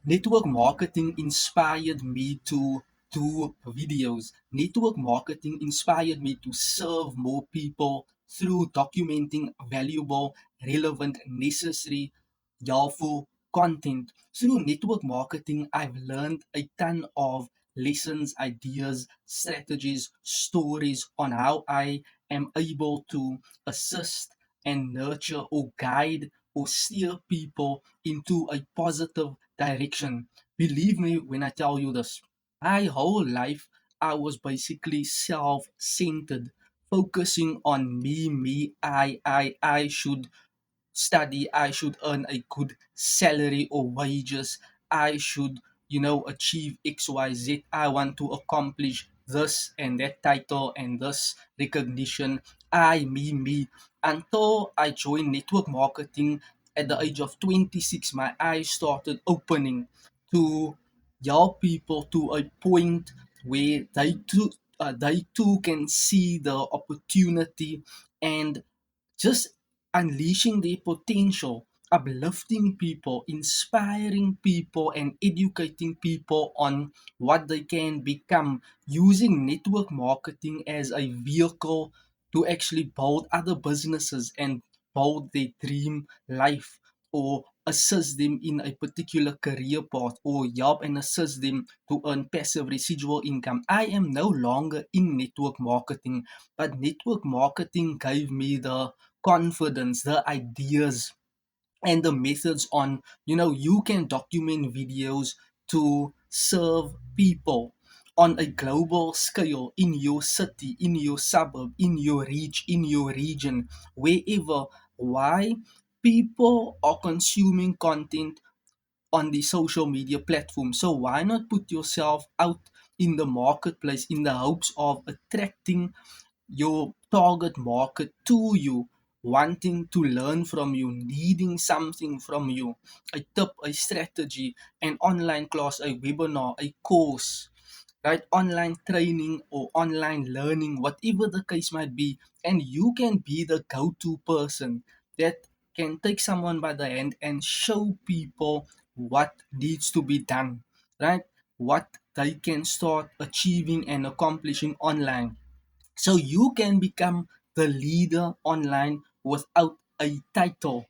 Network marketing inspired me to do videos. Network marketing inspired me to serve more people through documenting valuable, relevant, necessary, helpful content. Through network marketing, I've learned a ton of lessons, ideas, strategies, stories on how I am able to assist and nurture or guide or steer people into a positive direction. Believe me when I tell you this. My whole life, I was basically self centered, focusing on me, I should study, I should earn a good salary or wages, I should, achieve XYZ, I want to accomplish this and that title and this recognition, me. Until I joined network marketing at the age of 26, my eyes started opening to help people to a point where they too can see the opportunity and just unleashing their potential, uplifting people, inspiring people, and educating people on what they can become, using network marketing as a vehicle to actually build other businesses and build their dream life, or assist them in a particular career path, or help and assist them to earn passive residual income. I am no longer in network marketing, but network marketing gave me the confidence, the ideas, and the methods on, you can document videos to serve people on a global scale in your city, in your suburb, in your reach, in your region, wherever. Why? People are consuming content on the social media platform. So why not put yourself out in the marketplace in the hopes of attracting your target market to you, wanting to learn from you, needing something from you, a tip, a strategy, an online class, a webinar, a course, right? Online training or online learning, whatever the case might be. And you can be the go to person that can take someone by the hand and show people what needs to be done, right? What they can start achieving and accomplishing online, so you can become the leader online without a title.